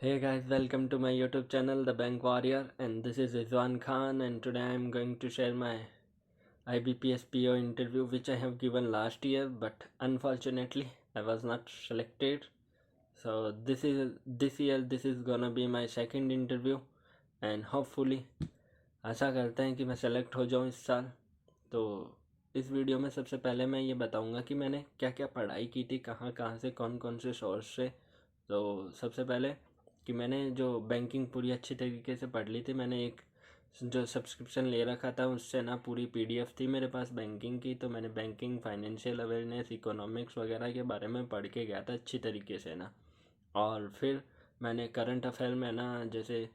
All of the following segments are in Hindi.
Hey guys, welcome to my YouTube channel, The Bank Warrior, and this is Rizwan Khan, and today I am going to share my IBPS PO interview which I have given last year, but unfortunately I was not selected. So this year this is gonna be my second interview, and hopefully आशा करते हैं कि मैं सेलेक्ट हो जाऊँ इस साल। तो इस वीडियो में सबसे पहले मैं ये बताऊंगा कि मैंने क्या क्या पढ़ाई की थी, कहाँ कहाँ से, कौन कौन से सोर्स से। तो सबसे पहले कि मैंने जो बैंकिंग पूरी अच्छी तरीके से पढ़ ली थी। मैंने एक जो सब्सक्रिप्शन ले रखा था उससे ना पूरी PDF थी मेरे पास बैंकिंग की। तो मैंने बैंकिंग, फाइनेंशियल अवेयरनेस, इकोनॉमिक्स वगैरह के बारे में पढ़ के गया था अच्छी तरीके से ना। और फिर मैंने करंट अफेयर में ना, जैसे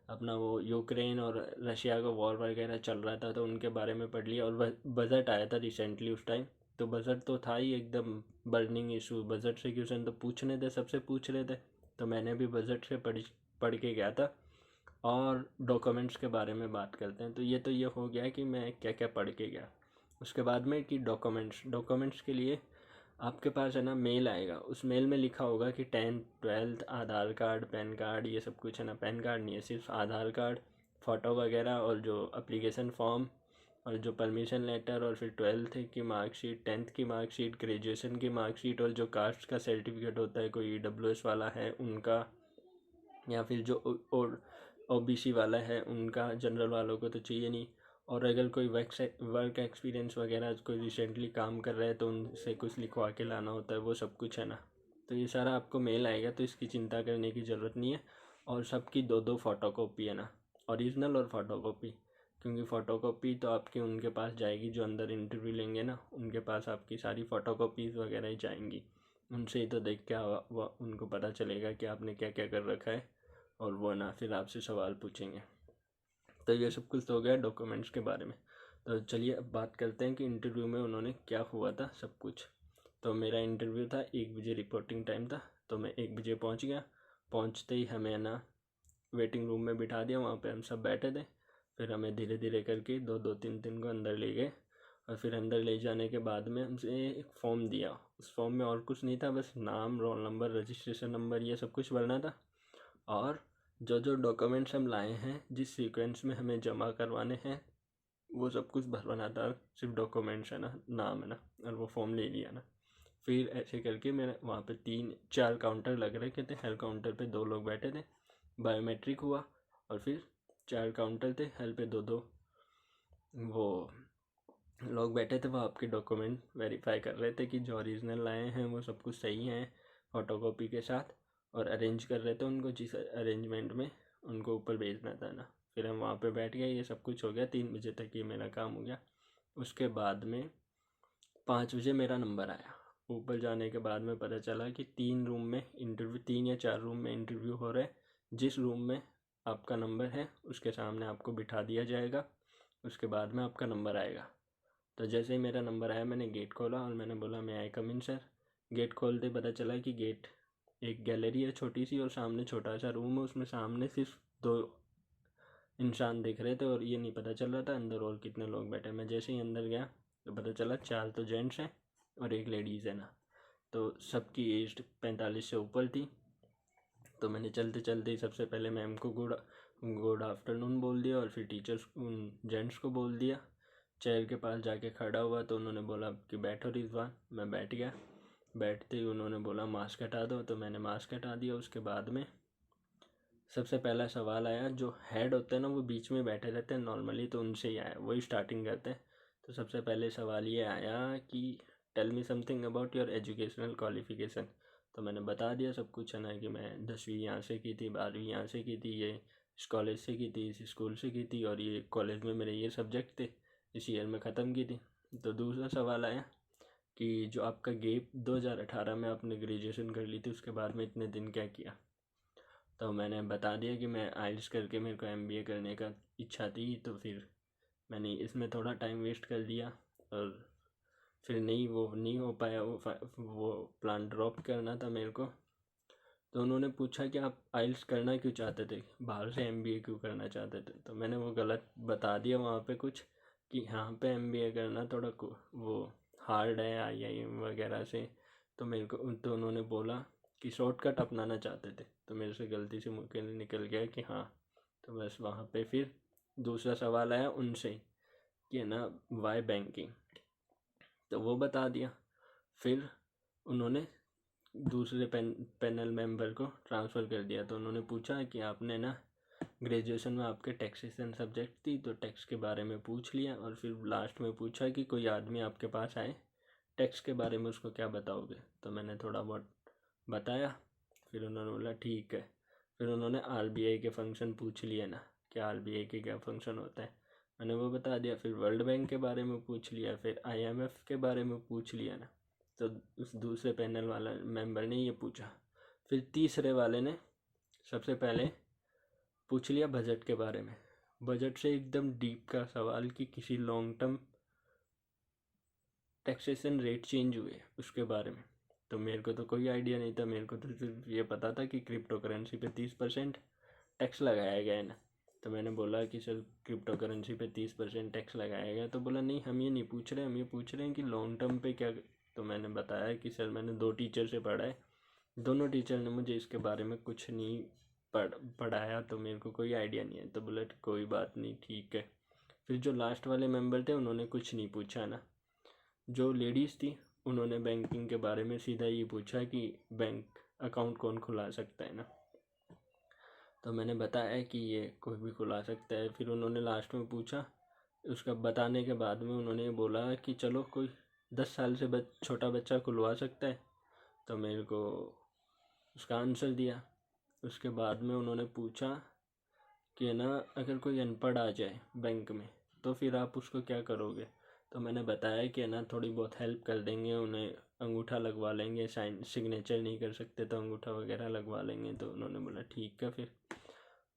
अपना वो यूक्रेन और रशिया का वॉर वगैरह चल रहा था तो उनके बारे में पढ़ लिया। और बजट आया था रिसेंटली उस टाइम, तो बजट तो था ही एकदम बर्निंग इशू। बजट से क्वेश्चन तो पूछने थे, सबसे पूछ रहे थे, तो मैंने भी बजट से पढ़ के गया था। और डॉक्यूमेंट्स के बारे में बात करते हैं। तो ये हो गया कि मैं क्या क्या पढ़ के गया। उसके बाद में कि डॉक्यूमेंट्स के लिए आपके पास है ना मेल आएगा। उस मेल में लिखा होगा कि 10th 12th आधार कार्ड, पैन कार्ड, ये सब कुछ है ना। पैन कार्ड नहीं है, सिर्फ आधार कार्ड, फ़ोटो वगैरह, और जो अप्लीकेशन फॉर्म, और जो परमिशन लेटर, और फिर 12th की मार्कशीट, 10th की मार्कशीट, ग्रेजुएशन की मार्कशीट, और जो कास्ट का सर्टिफिकेट होता है, कोई EWS वाला है उनका, या फिर जो OBC वाला है उनका। जनरल वालों को तो चाहिए नहीं। और अगर कोई वर्क एक्सपीरियंस वगैरह, कोई रिसेंटली काम कर रहा है तो उनसे कुछ लिखवा के लाना होता है, वो सब कुछ है ना। तो ये सारा आपको मेल आएगा, तो इसकी चिंता करने की ज़रूरत नहीं है। और सबकी दो दो फ़ोटोकॉपी है ना, ओरिजिनल और फ़ोटोकॉपी। क्योंकि फ़ोटोकॉपी तो आपकी उनके पास जाएगी जो अंदर इंटरव्यू लेंगे ना, उनके पास आपकी सारी फ़ोटोकॉपीज़ वगैरह ही जाएंगी। उनसे ही तो देख के उनको पता चलेगा कि आपने क्या क्या कर रखा है, और वो ना फिर आपसे सवाल पूछेंगे। तो ये सब कुछ तो हो गया डॉक्यूमेंट्स के बारे में। तो चलिए अब बात करते हैं कि इंटरव्यू में उन्होंने क्या हुआ था सब कुछ। तो मेरा इंटरव्यू था 1 बजे, रिपोर्टिंग टाइम था। तो मैं 1 बजे पहुंच गया। पहुंचते ही हमें ना वेटिंग रूम में बिठा दिया, वहाँ पे हम सब बैठे थे। फिर हमें धीरे धीरे करके दो दो तीन तीन को अंदर ले गए। और फिर अंदर ले जाने के बाद में हमसे एक फॉर्म दिया। उस फॉर्म में और कुछ नहीं था, बस नाम, रोल नंबर, रजिस्ट्रेशन नंबर, ये सब कुछ भरना था। और जो जो डॉक्यूमेंट्स हम लाए हैं, जिस सीक्वेंस में हमें जमा करवाने हैं, वो सब कुछ भरवाना था। सिर्फ डॉक्यूमेंट्स है ना, नाम है ना, और वो फॉर्म ले लिया ना। फिर ऐसे करके मेरे वहाँ पे 3 4 काउंटर लग रखे थे। हर काउंटर पे 2 लोग बैठे थे। बायोमेट्रिक हुआ। और फिर 4 काउंटर थे, हर पे दो दो वो लोग बैठे थे। वो आपके डॉक्यूमेंट वेरीफाई कर रहे थे कि जो ओरिजिनल लाए हैं वो सब कुछ सही है, फ़ोटोकॉपी के साथ। और अरेंज कर रहे थे उनको, जिस अरेंजमेंट में उनको ऊपर भेजना था ना। फिर हम वहाँ पे बैठ गए, ये सब कुछ हो गया। 3 बजे तक ये मेरा काम हो गया। उसके बाद में 5 बजे मेरा नंबर आया। ऊपर जाने के बाद में पता चला कि 3 रूम में इंटरव्यू, 3 या 4 रूम में इंटरव्यू हो रहे हैं। जिस रूम में आपका नंबर है उसके सामने आपको बिठा दिया जाएगा। उसके बाद में आपका नंबर आएगा। तो जैसे ही मेरा नंबर आया, मैंने गेट खोला और मैंने बोला, मैं आई कम इन सर। गेट खोलते पता चला कि गेट, एक गैलरी है छोटी सी, और सामने छोटा सा रूम है। उसमें सामने सिर्फ 2 इंसान दिख रहे थे, और ये नहीं पता चल रहा था अंदर और कितने लोग बैठे। मैं जैसे ही अंदर गया तो पता चला 4 तो जेंट्स हैं और एक लेडीज़ है ना। तो सबकी एज 45 से ऊपर थी। तो मैंने चलते चलते ही सबसे पहले मैम को गुड आफ्टरनून बोल दिया, और फिर टीचर्स उन जेंट्स को बोल दिया। चेयर के पास जाके खड़ा हुआ तो उन्होंने बोला कि बैठो रिजवान। मैं बैठ गया। बैठते ही उन्होंने बोला मास्क हटा दो, तो मैंने मास्क हटा दिया। उसके बाद में सबसे पहला सवाल आया। जो हेड होते हैं ना, वो बीच में बैठे रहते हैं नॉर्मली, तो उनसे ही आया, वही स्टार्टिंग करते हैं। तो सबसे पहले सवाल ये आया कि tell me something about your educational qualification. तो मैंने बता दिया सब कुछ है ना, कि मैं 10वीं यहाँ से की थी, 12वीं यहाँ से की थी, ये इस कॉलेज से की थी, इस स्कूल से की थी, और ये कॉलेज में मेरे ये सब्जेक्ट थे, इस ईयर में ख़त्म की थी। तो दूसरा सवाल आया कि जो आपका गेप 2018 में आपने ग्रेजुएशन कर ली थी, उसके बाद में इतने दिन क्या किया। तो मैंने बता दिया कि मैं आइल्स करके मेरे को MBA करने का इच्छा थी, तो फिर मैंने इसमें थोड़ा टाइम वेस्ट कर दिया। और फिर वो नहीं हो पाया, वो प्लान ड्रॉप करना था मेरे को। तो उन्होंने पूछा कि आप आइल्स करना क्यों चाहते थे, बाहर से MBA क्यों करना चाहते थे। तो मैंने वो गलत बता दिया वहाँ पे कुछ, कि यहाँ पे MBA करना थोड़ा वो हार्ड है IIM वगैरह से। तो मेरे को तो उन्होंने बोला कि शॉर्टकट अपनाना चाहते थे, तो मेरे से गलती से मुँह के निकल गया कि हाँ। तो बस वहाँ पे फिर दूसरा सवाल आया उनसे कि है ना वाई बैंकिंग, तो वो बता दिया। फिर उन्होंने दूसरे पैनल मेंबर को ट्रांसफ़र कर दिया। तो उन्होंने पूछा कि आपने ना ग्रेजुएशन में आपके टैक्सेशन सब्जेक्ट थी, तो टैक्स के बारे में पूछ लिया। और फिर लास्ट में पूछा कि कोई आदमी आपके पास आए टैक्स के बारे में, उसको क्या बताओगे। तो मैंने थोड़ा बहुत बताया। फिर उन्होंने बोला ठीक है। फिर उन्होंने आरबीआई के फंक्शन पूछ लिए ना, कि आरबीआई के क्या फंक्शन होता है, मैंने वो बता दिया। फिर वर्ल्ड बैंक के बारे में पूछ लिया, फिर आईएमएफ के बारे में पूछ लिया ना। तो उस दूसरे पैनल वाला मेंबर ने ये पूछा। फिर तीसरे वाले ने सबसे पहले पूछ लिया बजट के बारे में। बजट से एकदम डीप का सवाल कि किसी long term taxation rate change हुए उसके बारे में। तो मेरे को तो कोई आइडिया नहीं था, मेरे को तो सिर्फ ये पता था कि क्रिप्टो करेंसी पे 30% टैक्स लगाया गया है ना। तो मैंने बोला कि सर क्रिप्टो करेंसी पे 30% टैक्स लगाया गया। तो बोला नहीं, हम ये नहीं पूछ रहे, हम ये पूछ रहे हैं कि लॉन्ग टर्म पे क्या। तो मैंने बताया कि सर मैंने 2 टीचर से पढ़ा है, दोनों टीचर ने मुझे इसके बारे में कुछ नहीं पढ़ाया, तो मेरे को कोई आइडिया नहीं है। तो बोला कोई बात नहीं, ठीक है। फिर जो लास्ट वाले मेंबर थे उन्होंने कुछ नहीं पूछा ना। जो लेडीज़ थी उन्होंने बैंकिंग के बारे में सीधा ये पूछा कि बैंक अकाउंट कौन खुला सकता है ना। तो मैंने बताया कि ये कोई भी खुला सकता है। फिर उन्होंने लास्ट में पूछा, उसका बताने के बाद में उन्होंने बोला कि चलो कोई 10 साल से छोटा बच्चा खुलवा सकता है। तो मेरे को उसका आंसर दिया। उसके बाद में उन्होंने पूछा कि ना अगर कोई अनपढ़ आ जाए बैंक में तो फिर आप उसको क्या करोगे। तो मैंने बताया कि ना थोड़ी बहुत हेल्प कर देंगे, उन्हें अंगूठा लगवा लेंगे, साइन सिग्नेचर नहीं कर सकते तो अंगूठा वगैरह लगवा लेंगे। तो उन्होंने बोला ठीक है। फिर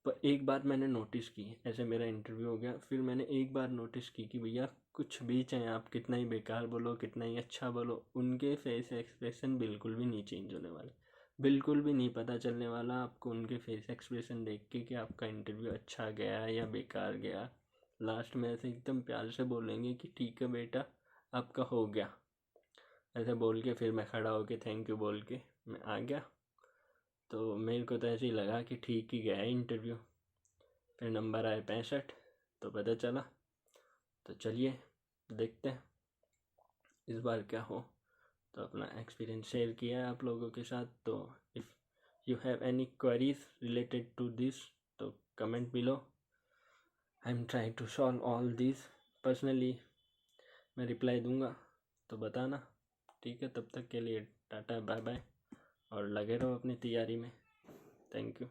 पर एक बात मैंने नोटिस की, ऐसे मेरा इंटरव्यू हो गया, फिर मैंने एक बार नोटिस की कि भैया कुछ भी चाहे आप कितना ही बेकार बोलो, कितना ही अच्छा बोलो, उनके फेस एक्सप्रेशन बिल्कुल भी नहीं चेंज होने वाले, बिल्कुल भी नहीं पता चलने वाला आपको उनके फेस एक्सप्रेशन देख के कि आपका इंटरव्यू अच्छा गया या बेकार गया। लास्ट में ऐसे एकदम प्यार से बोलेंगे कि ठीक है बेटा आपका हो गया, ऐसे बोल के फिर मैं खड़ा होके थैंक यू बोल के मैं आ गया। तो मेरे को तो ऐसे ही लगा कि ठीक ही गया इंटरव्यू। फिर नंबर आए 65, तो पता चला। तो चलिए देखते हैं इस बार क्या हो। तो अपना एक्सपीरियंस शेयर किया है आप लोगों के साथ। तो if you have any queries related to this तो comment below, I am trying to solve all this personally, मैं रिप्लाई दूंगा तो बताना। ठीक है, तब तक के लिए टाटा बाय बाय, और लगे रहो अपनी तैयारी में। Thank you.